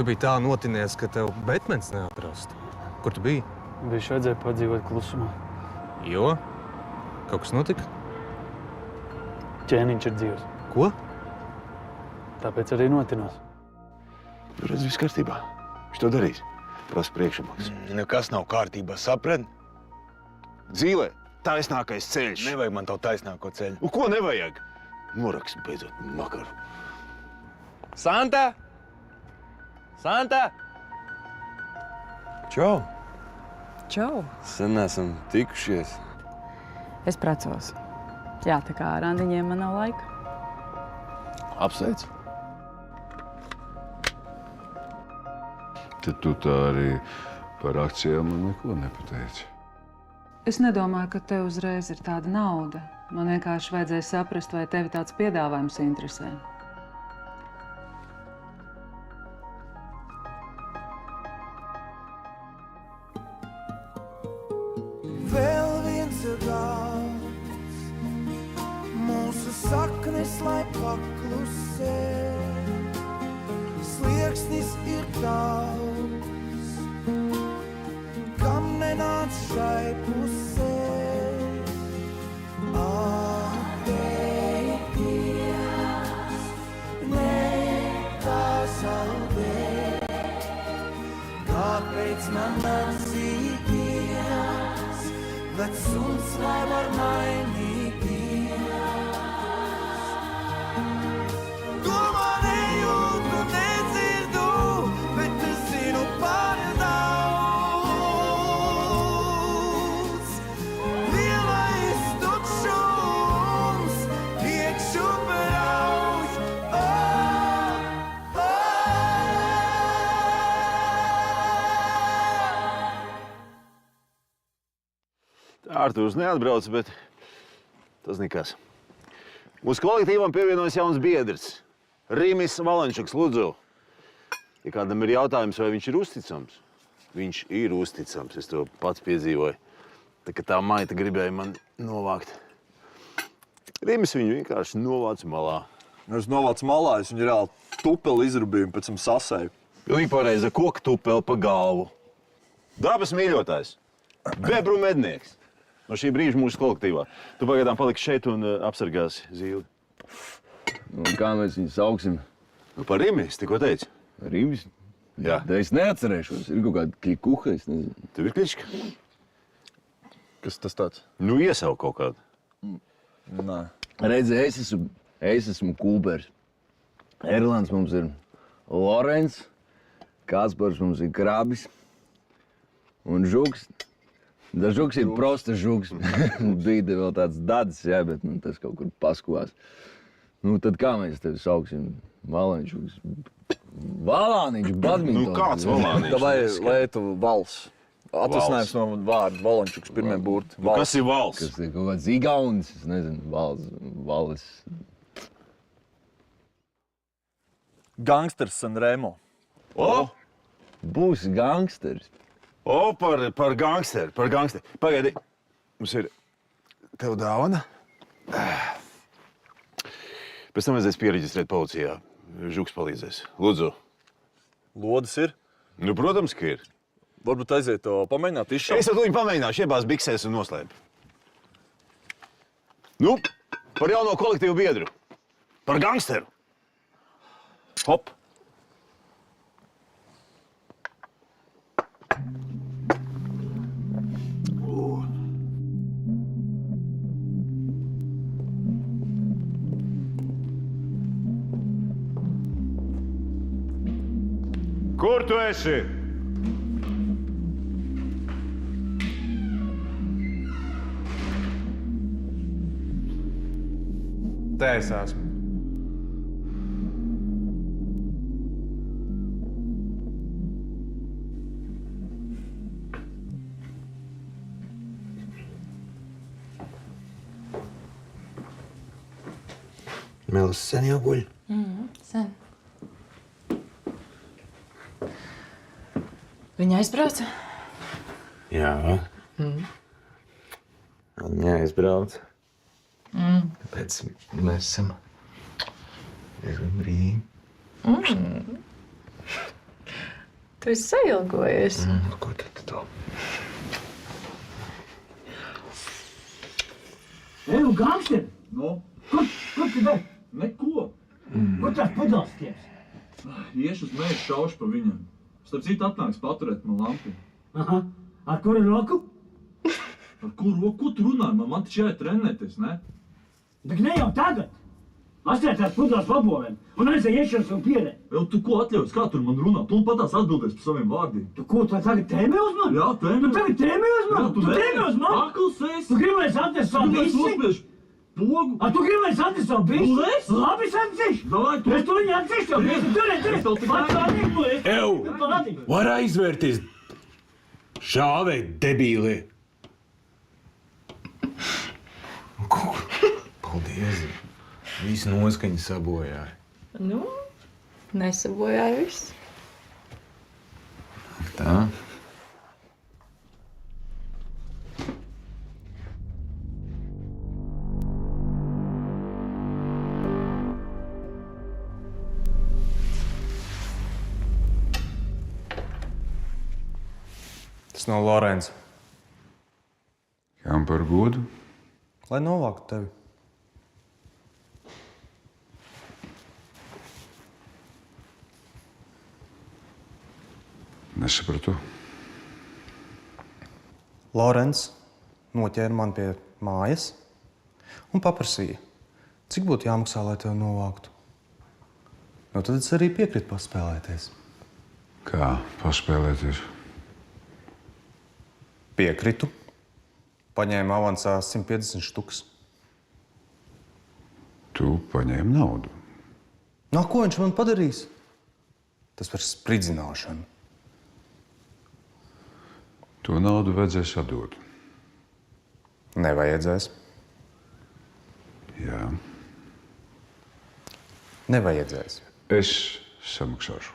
Tu biji tā notinies, ka tev Betmens neatrastu. Kur tu biji? Viņš vajadzēja padzīvot klusumā. Jo? Kaut kas notika? Ķēniņš ir dzīvs. Ko? Tāpēc arī notinos. Redz, viss kārtībā. Viņš to darīs. Prasa priekšamaksas. Nekas nav kārtībā, saprat? Dzīvē taisnākais ceļš. Nevajag man tavu taisnāko ceļu. Un ko nevajag? Noraksti beidzot makaru. Santa! Santa! Čau! Čau! Sen esam tikušies. Es precos. Jā, tā kā randiņiem man nav laika. Apsveic. Tad tu tā arī par akcijām man neko nepateici. Es nedomāju, ka tev uzreiz ir tāda nauda. Man vienkārši vajadzēja saprast, vai tevi tāds piedāvājums interesē. Vēl viens ir gals, mūsu saknes, lai paklusē. Slieksnis ir daudz, kam nenāc šai pusē. Atteikties, nekasaldē, kāpēc man atzīties, bet suns lai var mainīties. To man nejūtu, nedzirdu, bet es zinu par daudz. Lielais tukšums iekšu brauc. Ārturs neatbrauc, bet tas nekas. Mūsu kolektīvam pievienojas jauns biedrs. Rimis Valančuks, lūdzu. Ja kādam ir jautājums, vai viņš ir uzticams? Viņš ir uzticams, es to pats piedzīvoju. Tā maita gribēja man novākt. Rimis viņu vienkārši novāc malā. Es novācu malā, es viņu reāli tupeli izrubīju un pēc tam sasēju. Pilnīgi pareizi, koka tupeli pa galvu. Dabas mīļotājs. Bebru mednieks. No šī brīža mūsu kolektīvā. Tu pagaidām paliksi šeit un apsargāsi zīli. Un kā mēs viņu sauksim? Nu, par Rimi, es tikko teicu. Rimis? Jā. Da es neatcerēšos. Ir kaut kāda klikuha, es nezinu. Tev ir klička? Kas tas tāds? Nu, iesauc kaut kādu. Nē. Redzi, es esmu Kūpers. Erlands mums ir Lorenz, Kaspars mums ir Krabis un Žuks. Da Žuks ir prosta Žuks. Bija te vēl tāds Dadis, jā, bet tas kaut kur paskuvās. Nu, tad kā mēs tevi sauksim? Valančuks. Valāniņš, badmintons. Nu, kāds Valāniņš? Vai Lietu vals. Atvasinājums no vārda Valančuks, pirmie burti. Nu, kas ir vals? Kas ir kaut kāds igaunis, es nezinu, valis. Gangsters Sanremo. O! Būs gangsters. O, par gangsteru, par gangsteru. Pagaidi, mums ir tev dāvana. Pēc tam vajadzēs piereģistrēt policijā. Žuks palīdzēs. Lūdzu. Lodas ir. Nu, protams, ka ir. Varbūt aiziet to pamēģināt izšaut. Es ar viņu pamēģināšu, iebās biksēs un noslēp. Nu, par jauno kolektīvu biedru. Par gangsteru. Hop. Kur tu esi? Te es esmu. Melis sen jau guļ. Sen. Viņa aizbrauca? Jā. Viņa aizbrauc. Tāpēc mēs esam diezgan brīvi. Tu esi sailgojies. Ko tad to? Eju, gangster! Nu? Kur tu dari? Neko. Kur tās pudeles tieps? Iešu uz mežu, šaušu pa viņam. Starp citu atnāks paturēt man lampiņu. Aha. Ar kuru roku? Ar kuru roku? Ko tu runā? Man taču jāiet trenēties, ne? Bet ne jau tagad. Atstāt tās pudeles pabovēm un aizēj iešanas un pierē. Jau tu ko atļaujas? Kā tur man runā? Tu patās atbildēs par saviem vārdiem. Tu ko, tu tagad tēmē uz mani? Jā, tēmē. Tu tagad tēmē uz mani? Jā, Tu tēmē uz mani? Akls esi. Tu gribi, lai es atnesu savu Gribēs bisi? nospiešu pogu. Tu gribi, lai es atnesu savu bisi? Nu, es? Labi, es atnesu. Davai, tu. Es to viņu atnesu jau bisi. Es tev tik Patsānīgi, tu esi. Ew! Patīk. Var aizvērties! Šāvē, debīli! Paldies! Visu noskaņu sabojāja. Nu, nesabojāju visu. Tā? Tas nav Lorenz. Kam par godu? Lai novāktu tevi. Nesapratu. Lorenz noķēra mani pie mājas un paprasīja, cik būtu jāmaksā, lai tevi novāktu. Nu, tad es arī piekritu paspēlēties. Kā paspēlēties? Piekritu. Paņēmu avansā 150 štukas. Tu paņēmi naudu. Nu, ko viņš man padarīs? Tas par spridzināšanu. To naudu vajadzēs atdot. Nevajadzēs. Jā. Nevajadzēs. Es samaksāšu.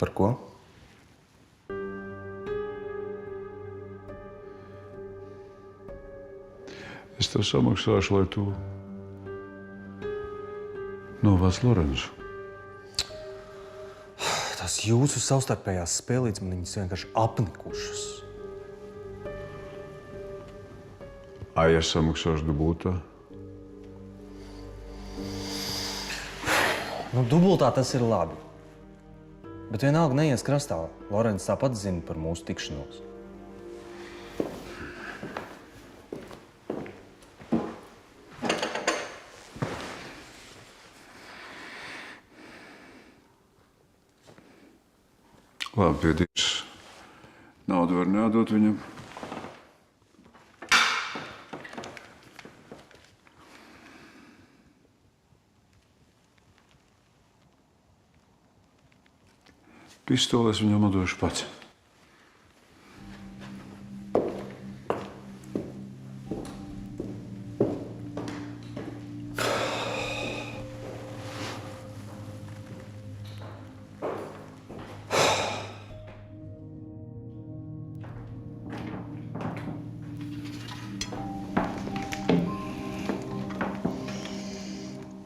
Par ko? Es tev samaksāšu, lai tu novāc Lorenzu. Tās jūsu savstarpējās spēlītes man viņas vienkārši apnikušas. Ai, es samaksāšu dubultā? Nu, dubultā tas ir labi. Bet vienalga neies krastā. Lorenz tāpat zina par mūsu tikšanos. Labi, piedīgs. Naudu var neatdot viņam. Pistoli es viņam atdošu pats.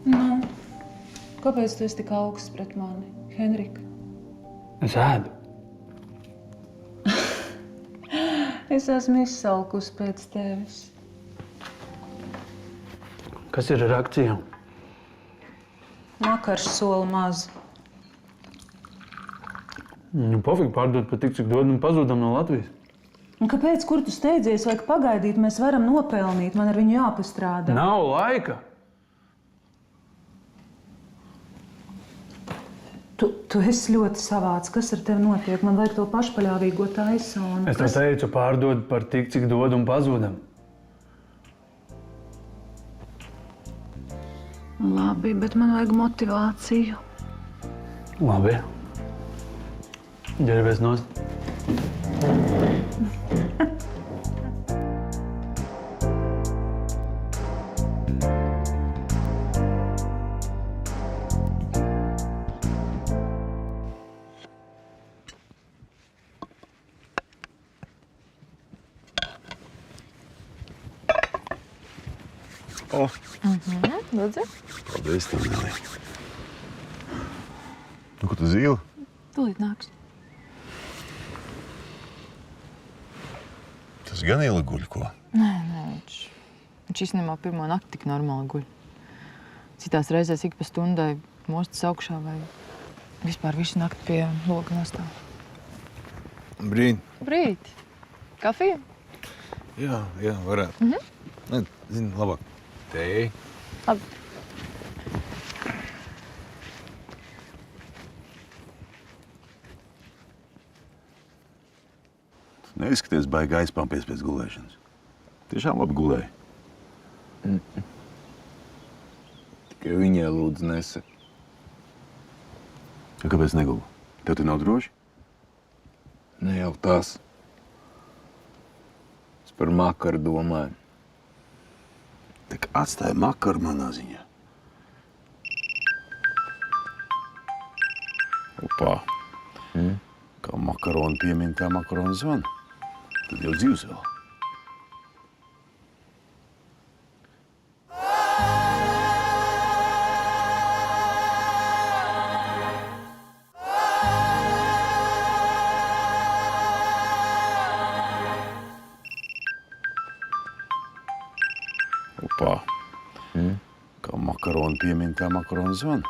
Nu, kāpēc tu esi tik augsts pret mani, Henrika? Es ēdu. Es esmu izsalkusi pēc tevis. Kas ir ar akcijām? Makars sola maz. Nu, pofīgi pārdot par tik, cik dod un pazūdam no Latvijas. Un kāpēc, kur tu steidzies, vajag pagaidīt, mēs varam nopelnīt, man ar viņu jāpastrādā. Nav laika! Tu esi ļoti savāds. Kas ar tevi notiek? Man vajag to pašpaļāvīgo Taisonu. Es tev teicu, pārdod par tik, cik dod un pazūdam. Labi, bet man vajag motivāciju. Labi. Ģērbies nost. Lūdzu. Paldies, tev, Nelī. Nu, ko tu zīli? Tūlīt nāks. Tas gan iela guļ, ko? Nē, viņš īstenībā pirmo nakti tik normāli guļ. Citās reizēs ik pa stundai mostas augšā vai vispār visu nakti pie loga nostāv. Brīd. Brīt. Kafija? Jā, varētu. Ne, zini, labāk. Tēja. Labi. Neizskaties baigi aizpampies pēc gulēšanas. Tiešām labi gulēji. Tikai viņai lūdzu nesaka. Kāpēc negulu? Tev te nav droši? Ne jau tas. Es par makaru domāju. Tak atstāja makaru manā ziņā. Opā. Kā makaroni piemin, tā makaroni zvana. Tad jau dzīvs vēl. Opā. Kā makaroni piemin, tā makaroni zvana.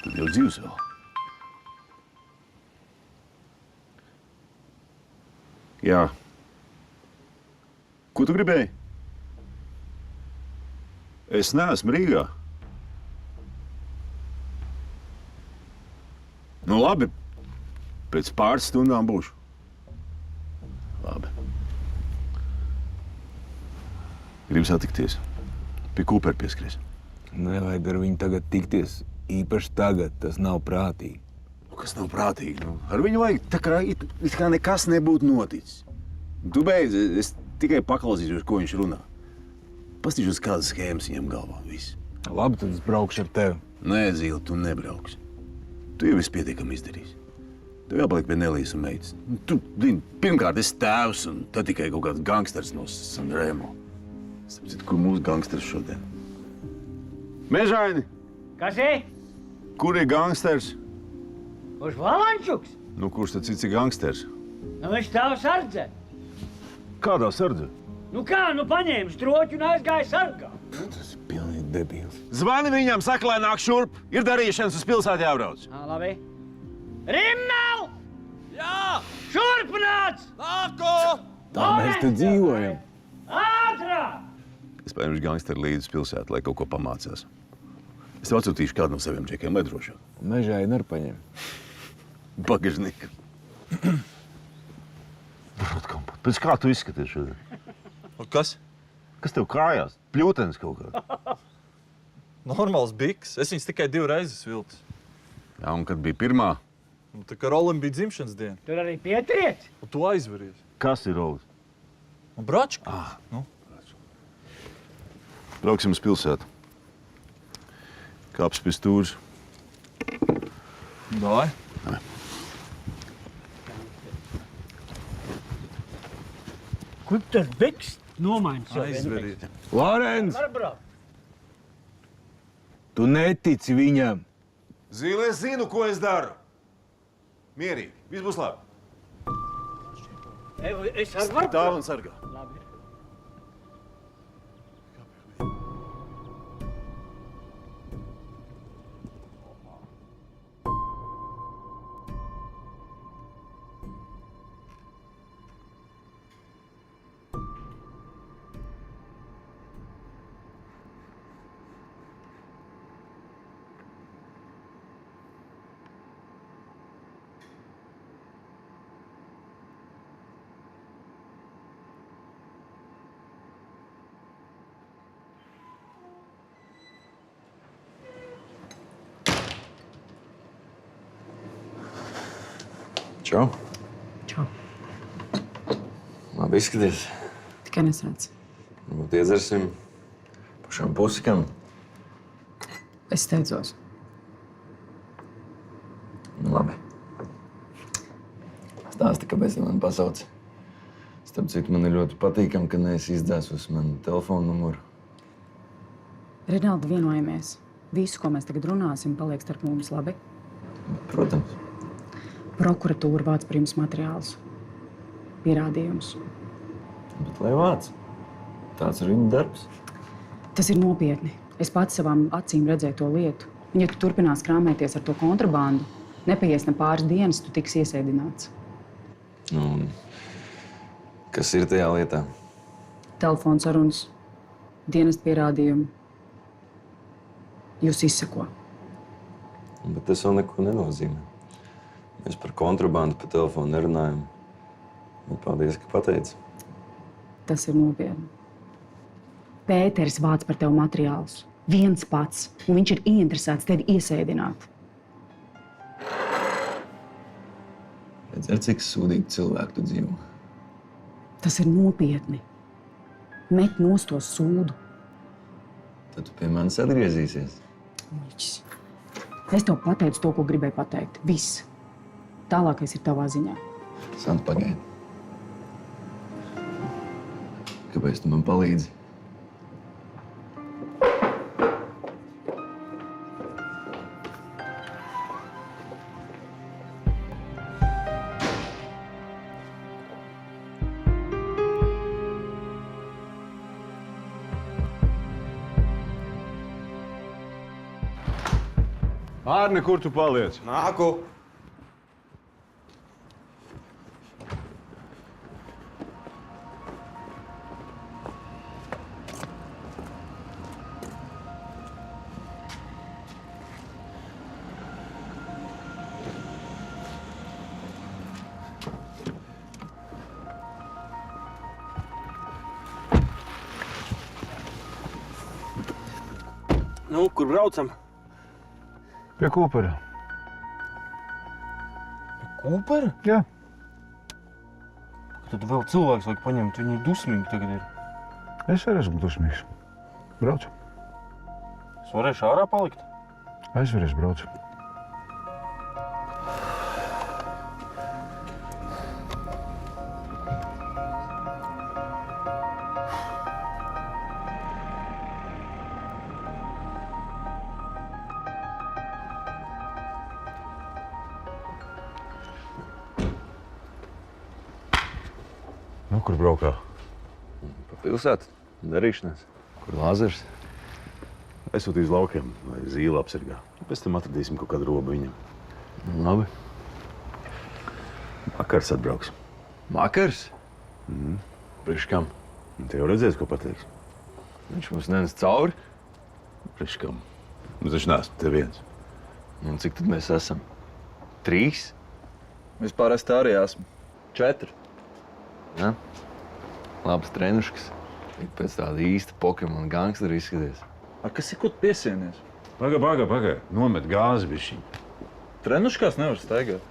Tad jau dzīvs vēl. Jā. Ko tu gribēji? Es neesmu Rīgā. Nu labi, pēc pāris stundām būšu. Labi. Gribu satikties. Pie Kūpera pieskaries. Nevajag ar viņu tagad tikties. Īpaši tagad. Tas nav prātīgi. Kas nav prātīgi? Nu, ar viņu vajag tā kā, it kā nekas nebūtu noticis. Tu beidz, es tikai paklausīšos, ko viņš runā. Pastīšos, kādas schēmas viņam galvā. Viss. Labi, tad es braukšu ar tevi. Nē, Zīle, tu nebrauksi. Tu jau esi pietiekami izdarījis. Tev jāpaliek pie Nelijas un meitas. Tu, zini, pirmkārt esi tēvs un tad tikai kaut kāds gangsters no Sanremo. Es saprotu, kur mūsu gangsters šodien? Mežaini! Kas ir? Kur ir gangsters? Uz Valančuks? Nu, kurš tad cits ir gangsters? Nu, viņš stāv sardzē. Kādā sardzē? Nu kā, nu paņēma stroķi un aizgāja sargā. Tas ir pilnīgi debīls. Zvani viņam, saka, lai nāk šurp. Ir darīšanas uz pilsētu jābrauc. Labi. Rimmel! Jā! Šurp nāc! Nāku! Tā mēs te dzīvojam. Ātrāk! Es paņemšu gangsteru līdzi uz pilsētu, lai kaut ko pamācās. Es tev atsūtīšu kādu no saviem džekiem, lai drošāk. Mežāji nepaņem. Bagažnika. Pēc kā tu izskaties šodien? Kas? Kas tev kājās? Pļūtenis kaut kā? Normāls biks. Es viņas tikai 2 reizes vilcis. Jā, un kad bija pirmā? Nu, tā kā Rolim bija dzimšanas diena. Tur arī pietriec. Un tu aizveries. Kas ir Rolis? Un Bračka? Nu? Brauksim uz pilsētu. Kāps pie stūras. Davai. Kur tas biks nomaina sev? Aizveries. Lorenz, Var braukt. tu netici viņam. Zīle, es zinu, ko es daru. Mierīgi, viss būs labi. Es arī varu Stāv un sargā. Labi. Čau. Čau. Labi izskaties. Tikai nesredz. Varbūt iedzersim pašām pusikam. Es steidzos. Nu, labi. Stāsti, kāpēc tu mani pasauci. Starp citu, man ir ļoti patīkami, ka neesi izdzēsus manu telefonu numuru. Rinaldi, vienojamies. Visu, ko mēs tagad runāsim, paliek starp mums, labi? Protams. Prokuratūra vāc par jums materiālus, pierādījumus. Bet lai vāc. Tāds ir viņa darbs. Tas ir nopietni. Es pats savām acīm redzēju to lietu. Un, ja tu turpinās krāmēties ar to kontrabandu, nepaies ne pāris dienas, tu tiks iesēdināts. Un kas ir tajā lietā? Telefons sarunas, dienas pierādījumi. Jūs izseko. Bet tas vēl neko nenozīmē. Mēs par kontrabandu pa telefonu nerunājam. Bet paldies, ka pateici. Tas ir nopietni. Pēteris vāc par tevi materiālus. Viens pats. Un viņš ir ieinteresēts tevi iesēdināt. Redz, ar cik sūdīgi cilvēku tu dzīvo. Tas ir nopietni. Met nost to sūdu. Tad tu pie manis atgriezīsies. Miķis. Es tev pateicu to, ko gribēju pateikt. Viss. Tālākais ir tavā ziņā. Sant, pagaidi. Kāpēc tu man palīdzi? Ārne, kur tu paliec? Nāku! Nu, kur braucam? Pie Kūpera. Kūpera? Jā. Tad vēl cilvēks vajag paņemt, viņi dusmīgi tagad ir. Es arī esmu dusmīgs. Braucu. Es varēšu ārā palikt? Aizveries, braucu. Nu, kur braukā? Pa pilsētu. Darīšanās. Kur Lāzars? Esot uz laukiem, lai zīle apsargā. Pēc tam atradīsim kaut kādu robu viņam. Labi. Makars atbrauks. Makars? Priekš kam? Te jau redzēs, ko pateiks. Viņš mums nenes cauri? Priekš kam? Nu, taču neesmu te viens. Un cik tad mēs esam? 3? Vispār es tā arī esmu. 4. Ja? Labs trenuškas. Ik pēc tāda īsta Pokemon gangstera izskaties. Ar kas ir, ko tu piesienies? Paga. Nomet gāzi bišķiņ. Trenuškās nevar staigāt.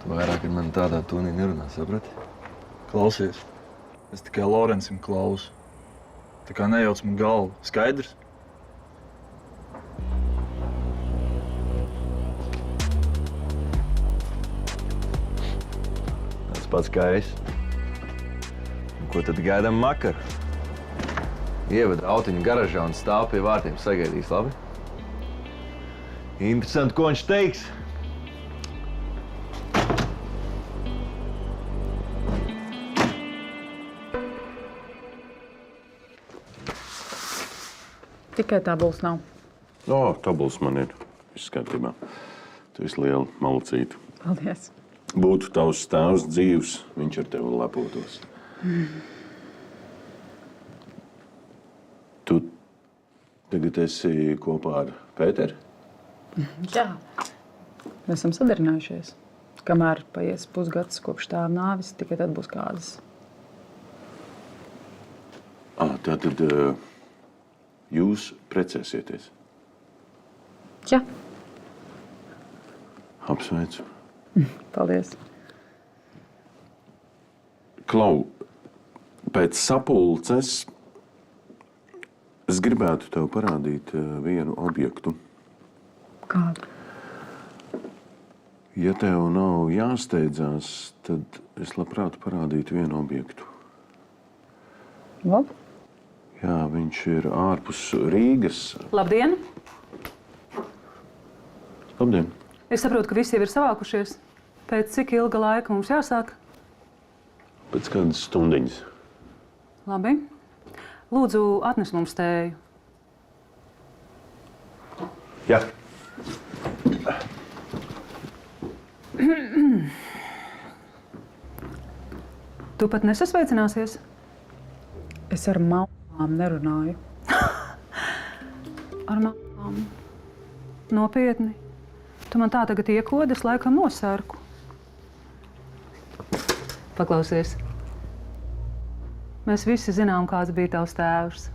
Tu vairāk ar mani tādā tonī nerunā, saprati? Klausies, es tikai Lorencim klausu. Tā kā nejauc man galvu. Skaidrs? Tas pats kā es. Un ko tad gaidām makaru? Ievada autiņu garažā un stāv pie vārtiem sagaidīs, labi? Interesanti, ko viņš teiks. Tikai tabulas nav. Tabulas man ir. Viss kārtībā. Tu esi liela malacīta. Paldies. Būtu tavs stāvs dzīvs, viņš ar tevi lepotos. Tu tagad esi kopā ar Pēteri? Jā. Mēs esam sadarinājušies. Kamēr paies pusgads kopš tēva nāvis, tikai tad būs kādas. Tātad jūs precēsieties? Jā. Apsveicu. Paldies. Klau, pēc sapulces es gribētu tev parādīt vienu objektu. Kādu? Ja tev nav jāsteidzās, tad es labprāt parādītu vienu objektu. Labi. Jā, viņš ir ārpus Rīgas. Labdien! Labdien! Es saprotu, ka visi jau ir savākušies. Pēc cik ilga laika mums jāsāk? Pēc kādas stundiņas. Labi. Lūdzu, atnes mums tēju. Jā. Tu pat nesasveicināsies? Es ar mamām nerunāju. Ar mamām? Nopietni. Tu man tā tagad iekodas, laikam nosērku. Paklausies. Mēs visi zinām, kāds bija tavs tēvs.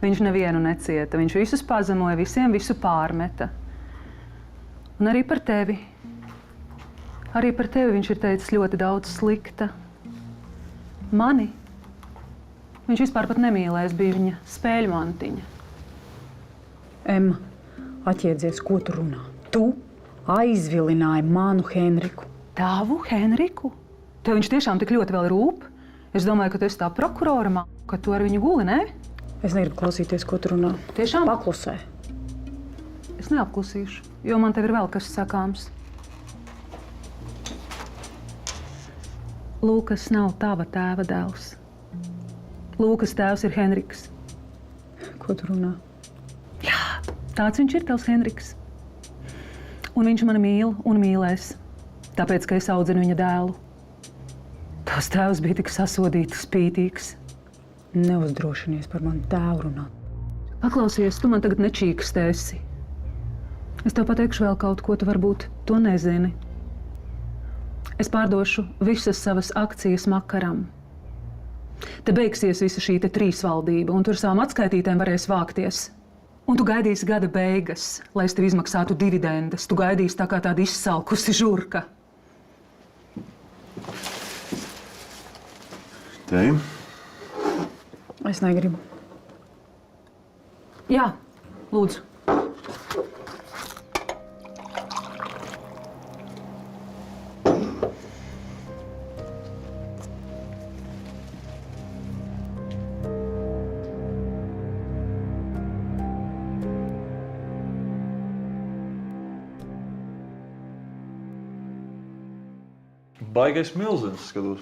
Viņš nevienu necieta. Viņš visus pazemoja, visiem visu pārmeta. Un arī par tevi. Arī par tevi viņš ir teicis ļoti daudz slikta. Mani viņš vispār pat nemīlēs, bija viņa spēļmantiņa. Emma, atjēdzies, ko tu runā? Tu aizvilināji manu Henriku. Tavu Henriku? Tev viņš tiešām tik ļoti vēl rūp? Es domāju, ka tu esi tā prokurora māte, ka tu ar viņu guli, ne? Es negribu klausīties, ko tu runā. Tiešām? Paklusē. Es neapklusīšu, jo man tev ir vēl kas sakāms. Lūkas nav tava tēva dēls. Lūkas tēvs ir Henriks. Ko tu runā? Jā, tāds viņš ir, tavs Henriks. Un viņš mani mīl un mīlēs, tāpēc, ka es audzinu viņa dēlu. Tavs tēvs bija tik sasodīts, spītīgs. Neuzdrošinies par manu tēvu runāt. Paklausies, tu man tagad nečīkstēsi. Es tev pateikšu vēl kaut ko, tu varbūt to nezini. Es pārdošu visas savas akcijas Makaram. Te beigsies visa šī trīsvaldība, un tur savām atskaitītēm varēs vākties. Un tu gaidīsi gada beigas, lai es tev izmaksātu dividendes. Tu gaidīsi tā kā tāda izsalkusi žurka. Teim? Es negribu. Jā, lūdzu. Baigais milzens, skatos.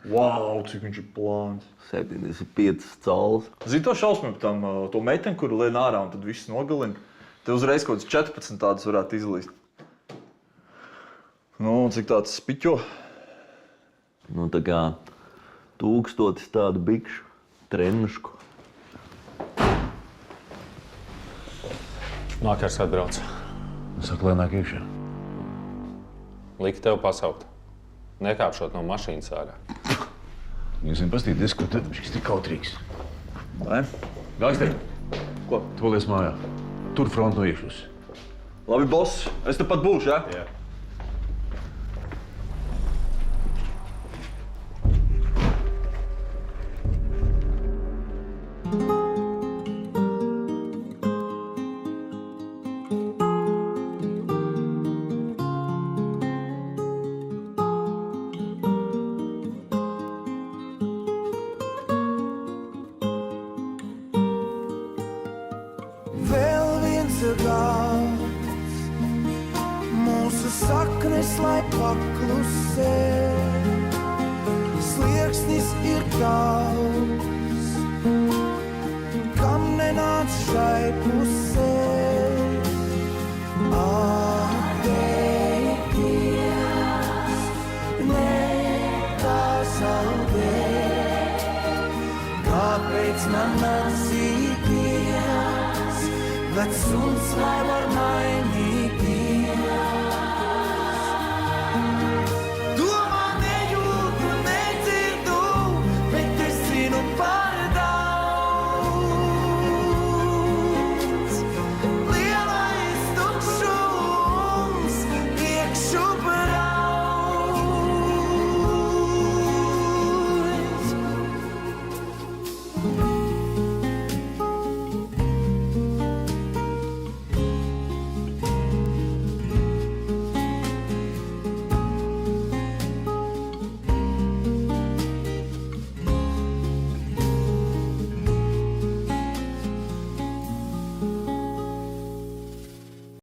Wow, cik viņš ir plāns. 75 cauls. Zini to šausmu par to meiteni, kuru lien ārā un tad viss nogalina? Te uzreiz kaut kāds 14 tādas varētu izlīst. Nu, un cik tāds spiķo? Nu, tā kā 1000 tādu bikšu, trenušku. Mākars atbrauc. Saka, lēnāk iekšā. Lika tev pasaukt. Nekāpšot no mašīnas ārā. Jūs zināt pastīties, ko tad viņš ir kautrīgs. Vai? Gākster, ko? Tu paliec mājā. Tur front no iekšus. Labi, boss. Es te pat būšu, ja? Jā. Mūsu saknes, lai paklusē, slieksnis ir tavs, kam nenāc šai pusē. Atteikties, nepazaudē, kāpēc man atsīties, vecs suns lai var